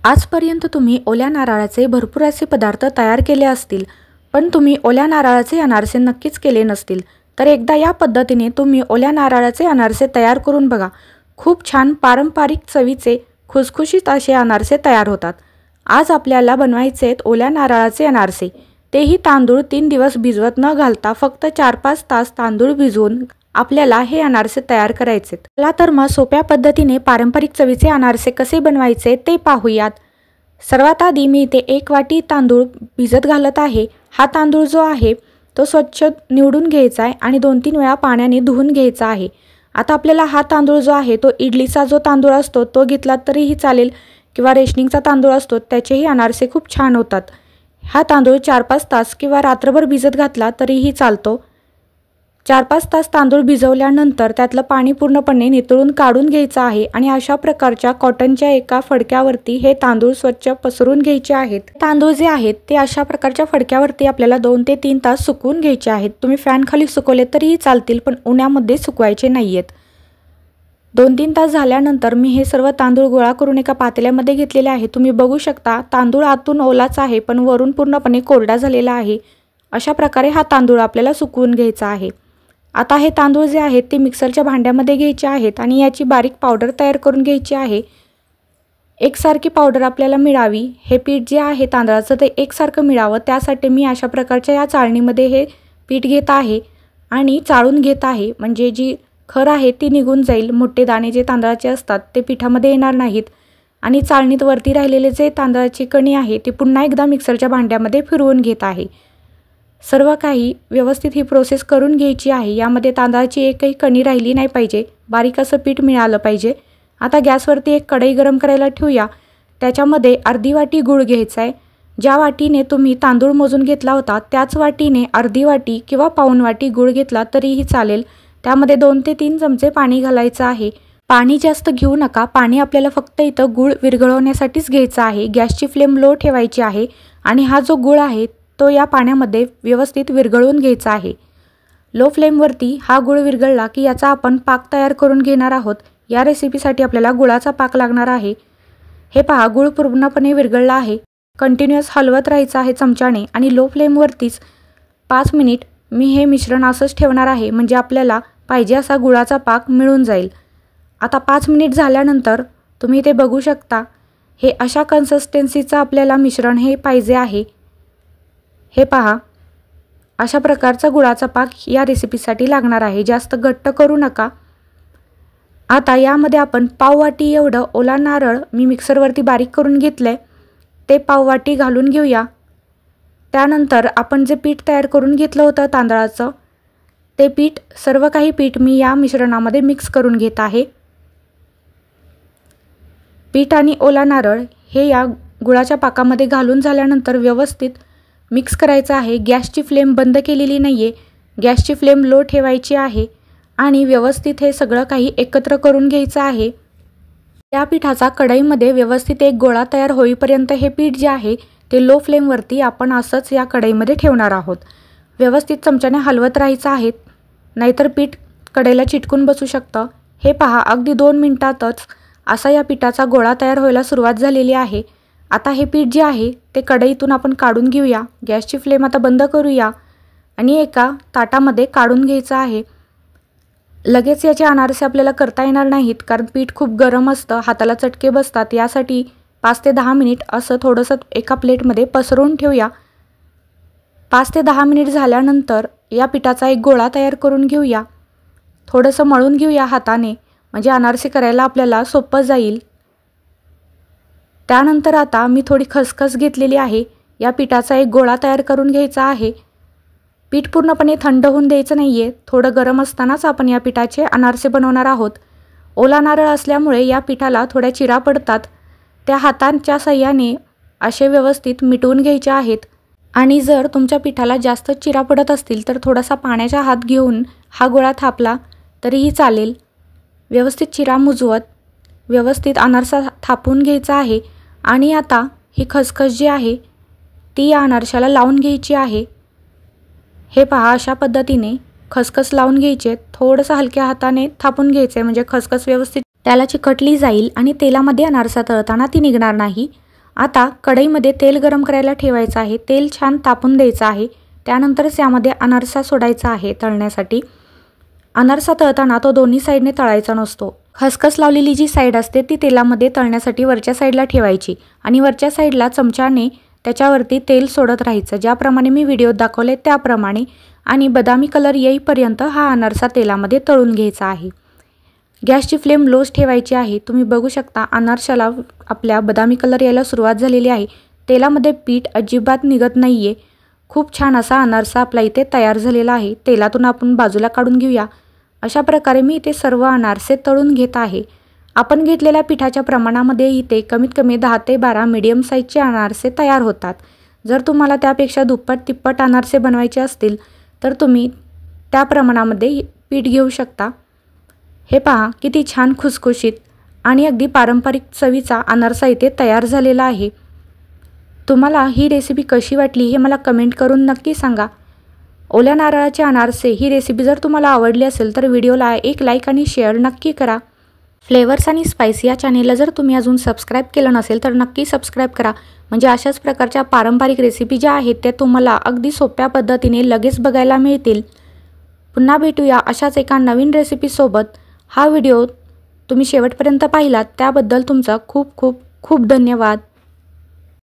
आजपर्यंत तुम्ही ओल्या नारळाचे भरपूर असे पदार्थ तयार केले असतील, पण तुम्ही ओल्या नारळाचे अनारसे नक्कीच केले नसतील. तर एकदा या पद्धतीने तुम्ही ओल्या नारळाचे अनारसे तयार करून बघा. खूप छान पारंपरिक चवीचे खुसखुशीत असे अनारसे तयार होतात. आज आपल्याला बनवायचे आहेत ओल्या नारळाचे अनारसे. तेही तांदूळ 3 दिवस भिजवत न घालता फक्त 4-5 तास तांदूळ भिजवून आपल्याला हे अनारसे तयार करायचे. चला तर मग सोप्या पद्धतीने पारंपरिक चवीचे अनारसे कसे बनवायचे ते पाहूयात. सर्वात आधी मी इथे 1 वाटी तांदूळ भिजत घालत आहे. हा तांदूळ जो आहे तो स्वच्छ निवडून घ्यायचा आहे आणि 2-3 वेळा पाण्याने धुवून घ्यायचा आहे. आता आपल्याला हा तांदूळ जो आहे तो इडलीचा जो तांदूळ असतो तो घेतला तरीही चालेल किंवा रेशनिंगचा तांदूळ असतो त्याचेही अनारसे खूप छान होतात. हा तांदूळ 4-5 तास किंवा रात्रभर भिजत घातला तरीही चालतो. 4-5 तास तांदूळ भिजवल्यानंतर त्यातलं पाणी पूर्णपणे नितळून काढून घ्यायचं आहे आणि अशा प्रकारच्या कॉटनच्या एका फडक्यावरती हे तांदूळ स्वच्छ पसरून घ्यायचे आहेत. तांदूळ जे आहेत ते अशा प्रकारच्या फडक्यावरती आपल्याला 2 ते 3 तास सुकवून घ्यायचे आहेत. तुम्ही फॅन खाली सुकवले तरीही चालतील, पण उन्हामध्ये सुकवायचे नाहीयेत. 2-3 तास झाल्यानंतर मी हे सर्व तांदूळ गोळा करून एका पातेल्यामध्ये घेतलेले आहे. तुम्ही बघू शकता तांदूळ आतून ओलाच आहे पण वरून पूर्णपणे कोरडा झालेला आहे. अशा प्रकारे हा तांदूळ आपल्याला सुकवून घ्यायचा आहे. आता हे तांदूळ जे आहेत ते मिक्सरच्या भांड्यामध्ये घ्यायचे आहेत आणि याची बारीक पावडर तयार करून घ्यायची आहे. एकसारखी पावडर आपल्याला मिळावी, हे पीठ जे आहे तांदळाचं ते एकसारखं मिळावं त्यासाठी मी अशा प्रकारच्या या चाळणीमध्ये हे पीठ घेत आहे आणि चाळून घेत आहे. म्हणजे जी खर आहे ती निघून जाईल. मोठे दाणे जे तांदळाचे असतात ते पिठामध्ये येणार नाहीत आणि चाळणीत वरती राहिलेले जे तांदळाची कणी आहे ती पुन्हा एकदा मिक्सरच्या भांड्यामध्ये फिरवून घेत आहे. सर्व काही व्यवस्थित ही प्रोसेस करून घ्यायची आहे. यामध्ये तांदळाची एकही कणी राहिली नाही पाहिजे. बारीक असं पीठ मिळालं पाहिजे. आता गॅसवरती एक कढई गरम करायला ठेवूया. त्याच्यामध्ये अर्धी वाटी गूळ घ्यायचा आहे. ज्या वाटीने तुम्ही तांदूळ मोजून घेतला होता त्याच वाटीने अर्धी वाटी किंवा पाऊण वाटी गूळ घेतला तरीही चालेल. त्यामध्ये 2 ते 3 चमचे पाणी घालायचं आहे. पाणी जास्त घेऊ नका. पाणी आपल्याला फक्त इथं गूळ विरघळवण्यासाठीच घ्यायचं आहे. गॅसची फ्लेम लो ठेवायची आहे आणि हा जो गूळ आहे तो या पाण्यामध्ये व्यवस्थित विरघळवून घ्यायचा आहे. लो फ्लेमवरती हा गूळ विरघळला की याचा आपण पाक तयार करून घेणार आहोत. या रेसिपीसाठी आपल्याला गुळाचा पाक लागणार आहे. हे पहा, गूळ पूर्णपणे विरघळला आहे. कंटिन्युअस हलवत राहायचं आहे चमच्याने आणि लो फ्लेमवरतीच 5 मिनिट मी हे मिश्रण असंच ठेवणार आहे. म्हणजे आपल्याला पाहिजे असा गुळाचा पाक मिळून जाईल. आता 5 मिनिट झाल्यानंतर तुम्ही ते बघू शकता. हे अशा कन्सिस्टन्सीचं आपल्याला मिश्रण हे पाहिजे आहे. हे पहा, अशा प्रकारचा गुळाचा पाक या रेसिपीसाठी लागणार आहे. जास्त घट्ट करू नका. आता यामध्ये आपण पाव वाटी एवढं ओला नारळ मी मिक्सरवरती बारीक करून घेतलं आहे ते पाव वाटी घालून घेऊया. त्यानंतर आपण जे पीठ तयार करून घेतलं होतं तांदळाचं ते पीठ, सर्व काही पीठ मी या मिश्रणामध्ये मिक्स करून घेत आहे. पीठ आणि ओला नारळ हे या गुळाच्या पाकामध्ये घालून झाल्यानंतर व्यवस्थित मिक्स करायचं आहे. गॅसची फ्लेम बंद केलेली नाही आहे. गॅसची फ्लेम लो ठेवायची आहे आणि व्यवस्थित हे सगळं काही एकत्र करून घ्यायचं आहे. त्या पिठाचा कढईमध्ये व्यवस्थित एक गोळा तयार होईपर्यंत हे पीठ जे आहे ते लो फ्लेमवरती आपण असंच या कढईमध्ये ठेवणार आहोत. व्यवस्थित चमच्याने हलवत राहायचं आहे, नाहीतर पीठ कढईला चिटकून बसू शकतं. हे पहा, अगदी 2 मिनिटातच असा या पिठाचा गोळा तयार व्हायला सुरुवात झालेली आहे. आता हे पीठ जे आहे ते कढईतून आपण काढून घेऊया. गॅसची फ्लेम आता बंद करूया आणि एका ताटामध्ये काढून घ्यायचं आहे. लगेच याचे अनारसे आपल्याला करता येणार नाहीत कारण पीठ खूप गरम असतं, हाताला चटके बसतात. यासाठी 5 ते 10 मिनिट असं थोडंसं एका प्लेटमध्ये पसरवून ठेवूया. 5 ते 10 मिनिट झाल्यानंतर या पिठाचा एक गोळा तयार करून घेऊया. थोडंसं मळून घेऊया हाताने, म्हणजे अनारसे करायला आपल्याला सोपं जाईल. त्यानंतर आता मी थोडी खसखस घेतलेली आहे. या पिठाचा एक गोळा तयार करून घ्यायचा आहे. पीठ पूर्णपणे थंड होऊन द्यायचं नाही आहे. थोडं गरम असतानाच आपण या पिठाचे अनारसे बनवणार आहोत. ओला नारळ असल्यामुळे या पिठाला थोड्या चिरा पडतात. त्या हातांच्या साह्याने असे व्यवस्थित मिटवून घ्यायचे आहेत. आणि जर तुमच्या पिठाला जास्त चिरा पडत असतील तर थोडासा पाण्याचा हात घेऊन हा गोळा थापला तरीही चालेल. व्यवस्थित चिरा मुजवत व्यवस्थित अनारसा थापून घ्यायचा आहे. आणि आता ही खसखस जी आहे ती या अनारशाला लावून घ्यायची आहे. हे पहा, अशा पद्धतीने खसखस लावून घ्यायचे. थोडंसं हलक्या हाताने थापून घ्यायचे म्हणजे खसखस व्यवस्थित त्याला चिकटली जाईल आणि तेलामध्ये अनारसा तळताना ती निघणार नाही. आता कढईमध्ये तेल गरम करायला ठेवायचं आहे। तेल छान तापून द्यायचं आहे। त्यानंतरच यामध्ये अनारसा सोडायचा आहे तळण्यासाठी। अनारसा तळताना तो दोन्ही साईडने तळायचा नसतो। खसखस लावलेली जी साईड असते ती तेलामध्ये तळण्यासाठी वरच्या साईडला ठेवायची आणि वरच्या साईडला चमच्याने त्याच्यावरती तेल सोडत राहायचं, ज्याप्रमाणे मी व्हिडिओत दाखवले त्याप्रमाणे, आणि बदामी कलर येईपर्यंत हा अनारसा तेलामध्ये तळून घ्यायचा आहे। गॅसची फ्लेम लोच ठेवायची आहे। तुम्ही बघू शकता अनारशाला आपल्या बदामी कलर यायला सुरुवात झालेली आहे। तेलामध्ये पीठ अजिबात निघत नाहीये। खूप छान असा अनारसा आपला इथे तयार झालेला आहे। तेलातून आपण बाजूला काढून घेऊया। अशा प्रकारे मी इथे सर्व अनारसे तळून घेत आहे। आपण घेतलेल्या पिठाच्या प्रमाणामध्ये इथे कमीत कमी 10 ते 12 मीडियम साईजचे अनारसे तयार होतात। जर तुम्हाला त्यापेक्षा दुप्पट तिप्पट अनारसे बनवायचे असतील तर तुम्ही त्या प्रमाणामध्ये पीठ घेऊ शकता। हे पहा किती छान खुसखुशीत आणि अगदी पारंपरिक चवीचा अनारसा इथे तयार झालेला आहे। तुम्हाला ही रेसिपी कशी वाटली हे मला कमेंट करून नक्की सांगा। ओल्या नारळाचे अनारसे ही रेसिपी जर तुम्हाला आवडली असेल तर व्हिडिओला एक लाईक आणि शेअर नक्की करा। फ्लेवर्स आणि स्पाइसी या चॅनेलला जर तुम्ही अजून सबस्क्राईब केलं नसेल तर नक्की सबस्क्राईब करा, म्हणजे अशाच प्रकारच्या पारंपरिक रेसिपी ज्या आहेत त्या तुम्हाला अगदी सोप्या पद्धतीने लगेच बघायला मिळतील। पुन्हा भेटूया अशाच एका नवीन रेसिपीसोबत। हा व्हिडिओ तुम्ही शेवटपर्यंत पाहिलात त्याबद्दल तुमचा खूप खूप खूप धन्यवाद।